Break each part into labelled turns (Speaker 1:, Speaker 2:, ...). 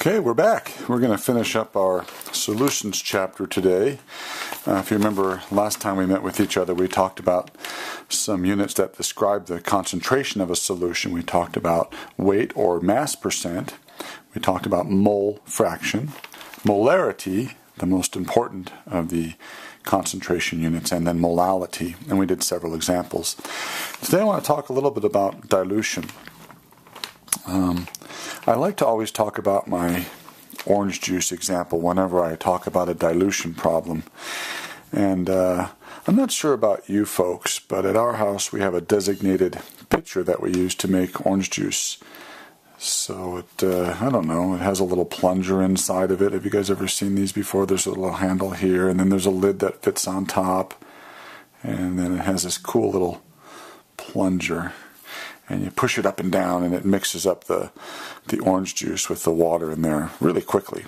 Speaker 1: Okay, we're back. We're going to finish up our solutions chapter today. If you remember, last time we met with each other, we talked about some units that describe the concentration of a solution. We talked about weight or mass percent. We talked about mole fraction, molarity, the most important of the concentration units, and then molality. And we did several examples. Today I want to talk a little bit about dilution. I like to always talk about my orange juice example whenever I talk about a dilution problem. And I'm not sure about you folks, but at our house we have a designated pitcher that we use to make orange juice. So I don't know, it has a little plunger inside of it. Have you guys ever seen these before? There's a little handle here, and then there's a lid that fits on top. And then it has this cool little plunger. And you push it up and down, and it mixes up the orange juice with the water in there really quickly.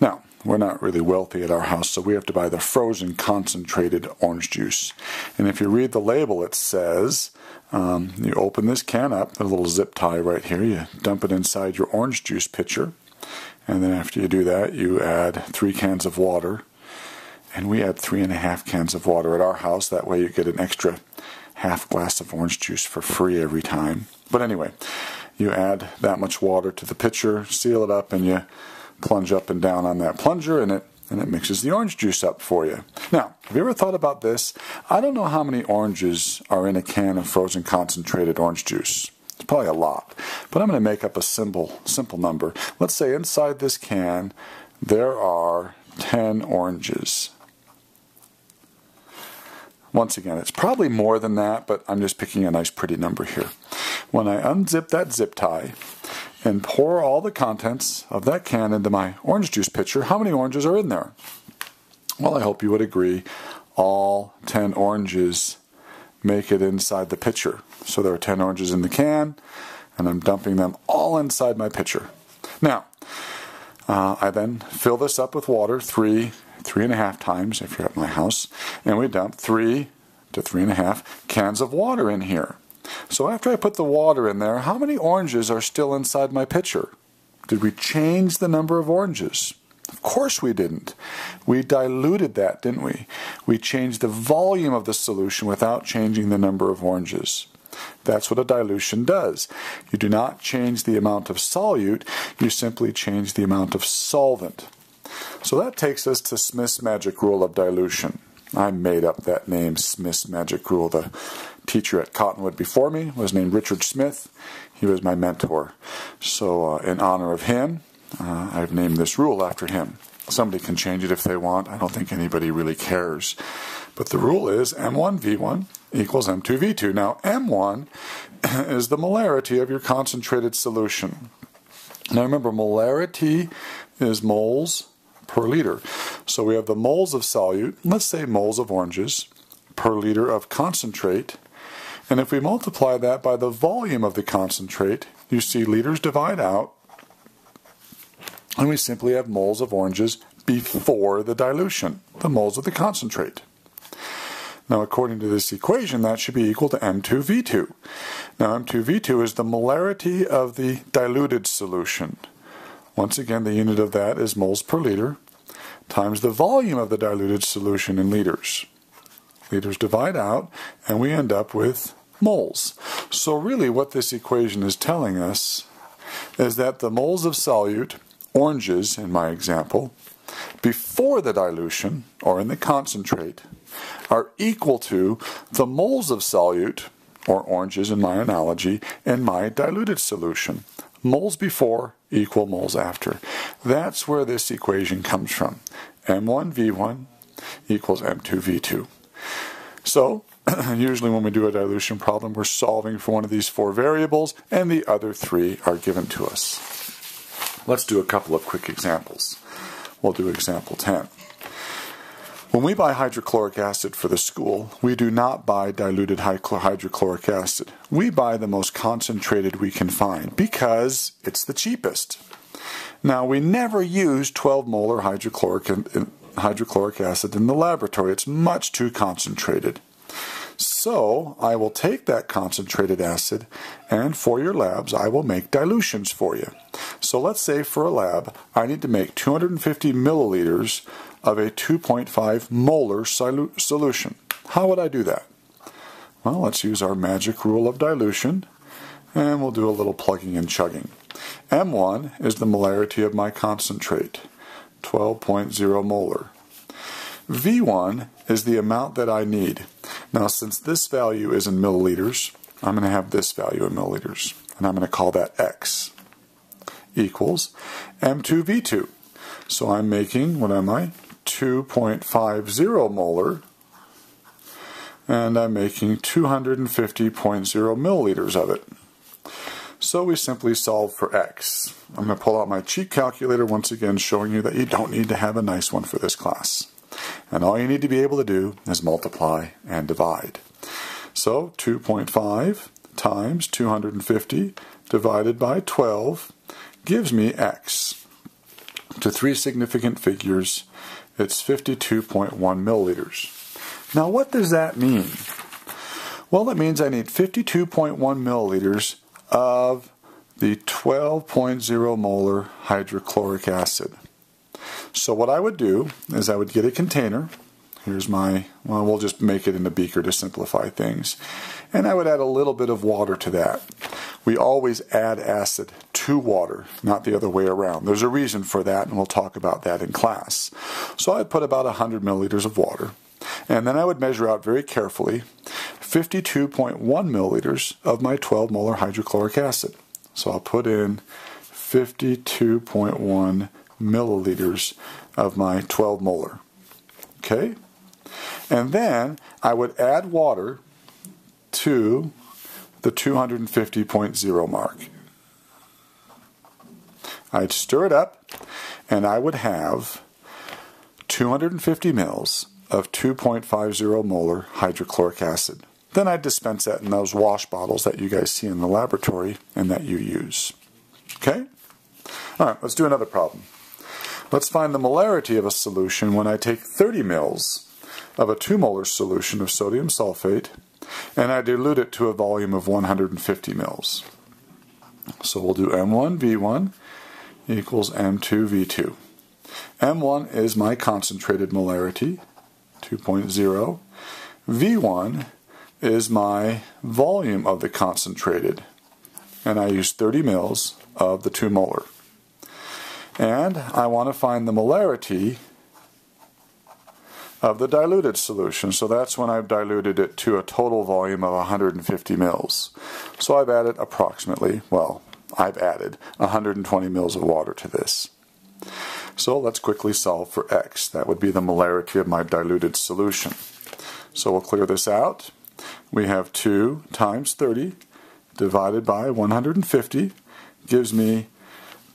Speaker 1: Now, we're not really wealthy at our house, so we have to buy the frozen concentrated orange juice. And if you read the label, it says, you open this can up, a little zip tie right here, you dump it inside your orange juice pitcher, and then after you do that, you add 3 cans of water. And we add 3.5 cans of water at our house. That way you get an extra half glass of orange juice for free every time. But anyway, you add that much water to the pitcher, seal it up, and you plunge up and down on that plunger, and it mixes the orange juice up for you. Now, have you ever thought about this? I don't know how many oranges are in a can of frozen concentrated orange juice. It's probably a lot. But I'm going to make up a simple number. Let's say inside this can there are 10 oranges. Once again, it's probably more than that, but I'm just picking a nice pretty number here. When I unzip that zip tie and pour all the contents of that can into my orange juice pitcher, how many oranges are in there? Well, I hope you would agree all 10 oranges make it inside the pitcher. So there are 10 oranges in the can, and I'm dumping them all inside my pitcher. Now, I then fill this up with water 3.5 times if you're at my house, and we dump 3 to 3.5 cans of water in here. So after I put the water in there, how many oranges are still inside my pitcher? Did we change the number of oranges? Of course we didn't. We diluted that, didn't we? We changed the volume of the solution without changing the number of oranges. That's what a dilution does. You do not change the amount of solute, you simply change the amount of solvent. So that takes us to Smith's magic rule of dilution. I made up that name, Smith's magic rule. The teacher at Cottonwood before me was named Richard Smith. He was my mentor. So in honor of him, I've named this rule after him. Somebody can change it if they want. I don't think anybody really cares. But the rule is M1V1 equals M2V2. Now M1 is the molarity of your concentrated solution. Now remember, molarity is moles per liter. So we have the moles of solute, let's say moles of oranges, per liter of concentrate. And if we multiply that by the volume of the concentrate, you see liters divide out, and we simply have moles of oranges before the dilution, the moles of the concentrate. Now, according to this equation, that should be equal to M2V2. Now, M2V2 is the molarity of the diluted solution. Once again, the unit of that is moles per liter times the volume of the diluted solution in liters. Liters divide out, and we end up with moles. So really what this equation is telling us is that the moles of solute, oranges in my example, before the dilution, or in the concentrate, are equal to the moles of solute, or oranges in my analogy, in my diluted solution. Moles before equal moles after. That's where this equation comes from. M1V1 equals M2V2. So, usually when we do a dilution problem, we're solving for one of these 4 variables, and the other 3 are given to us. Let's do a couple of quick examples. We'll do example 10. When we buy hydrochloric acid for the school, we do not buy diluted hydrochloric acid. We buy the most concentrated we can find because it's the cheapest. Now, we never use 12 molar hydrochloric acid in the laboratory. It's much too concentrated. So I will take that concentrated acid, and for your labs I will make dilutions for you. So let's say for a lab I need to make 250 milliliters of a 2.5 molar solution. How would I do that? Well, let's use our magic rule of dilution, and we'll do a little plugging and chugging. M1 is the molarity of my concentrate, 12.0 molar. V1 is the amount that I need. Now, since this value is in milliliters, I'm going to have this value in milliliters, and I'm going to call that X equals M2V2. So I'm making, what am I? 2.50 molar, and I'm making 250.0 milliliters of it. So we simply solve for X. I'm going to pull out my cheat calculator once again, showing you that you don't need to have a nice one for this class. And all you need to be able to do is multiply and divide. So 2.5 times 250 divided by 12 gives me X. To three significant figures, it's 52.1 milliliters. Now what does that mean? Well, it means I need 52.1 milliliters of the 12.0 molar hydrochloric acid. So what I would do is I would get a container. Here's my, well, we'll just make it in a beaker to simplify things. And I would add a little bit of water to that. We always add acid to water, not the other way around. There's a reason for that, and we'll talk about that in class. So I'd put about 100 milliliters of water. And then I would measure out very carefully 52.1 milliliters of my 12 molar hydrochloric acid. So I'll put in 52.1 milliliters of my 12 molar. Okay? And then I would add water to the 250.0 mark. I'd stir it up, and I would have 250 mils of 2.50 molar hydrochloric acid. Then I'd dispense that in those wash bottles that you guys see in the laboratory and that you use. Okay? All right, let's do another problem. Let's find the molarity of a solution when I take 30 mils of a 2 molar solution of sodium sulfate and I dilute it to a volume of 150 mils. So we'll do M1V1 equals M2V2. M1 is my concentrated molarity, 2.0. V1 is my volume of the concentrated, and I use 30 mils of the 2 molar. And I want to find the molarity of the diluted solution. So that's when I've diluted it to a total volume of 150 mils. So I've added approximately, well, I've added 120 mils of water to this. So let's quickly solve for X. That would be the molarity of my diluted solution. So we'll clear this out. We have 2 times 30 divided by 150 gives me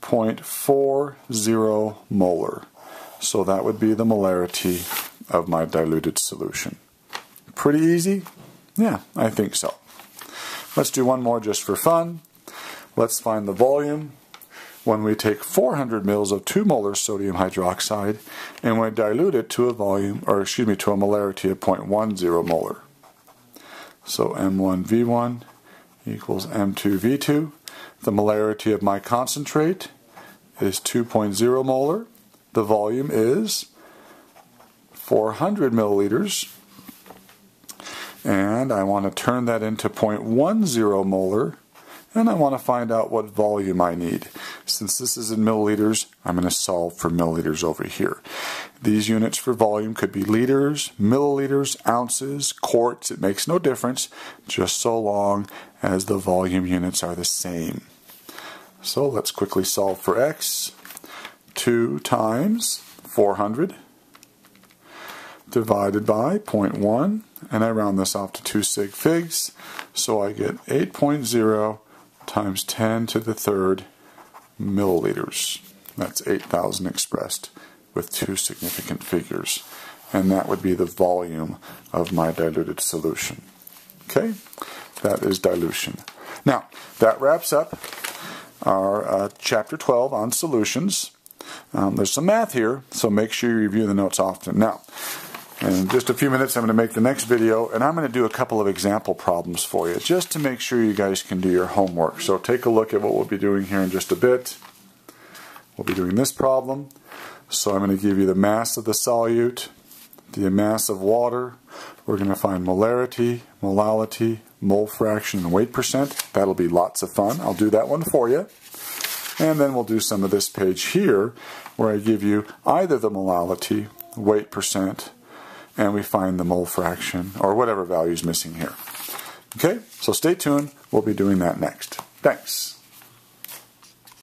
Speaker 1: 0.40 molar. So that would be the molarity of my diluted solution. Pretty easy? Yeah, I think so. Let's do one more just for fun. Let's find the volume when we take 400 mils of 2 molar sodium hydroxide and we dilute it to a volume, or excuse me, to a molarity of 0.10 molar. So M1V1 equals M2V2. The molarity of my concentrate is 2.0 molar. The volume is 400 milliliters. And I want to turn that into 0.10 molar. And I want to find out what volume I need. Since this is in milliliters, I'm going to solve for milliliters over here. These units for volume could be liters, milliliters, ounces, quarts. It makes no difference, just so long as the volume units are the same. So let's quickly solve for X. 2 times 400 divided by 0.1, and I round this off to 2 sig figs, so I get 8.0 times 10 to the third milliliters. That's 8,000 expressed with 2 significant figures, and that would be the volume of my diluted solution. Okay, that is dilution. Now, that wraps up our chapter 12 on solutions. There's some math here, so make sure you review the notes often. Now, In just a few minutes, I'm going to make the next video, and I'm going to do a couple of example problems for you, just to make sure you guys can do your homework. So take a look at what we'll be doing here in just a bit. We'll be doing this problem. So I'm going to give you the mass of the solute, the mass of water. We're going to find molarity, molality, mole fraction, and weight percent. That'll be lots of fun. I'll do that one for you. And then we'll do some of this page here, where I give you either the molality, weight percent, and we find the mole fraction, or whatever value is missing here. Okay, so stay tuned. We'll be doing that next. Thanks.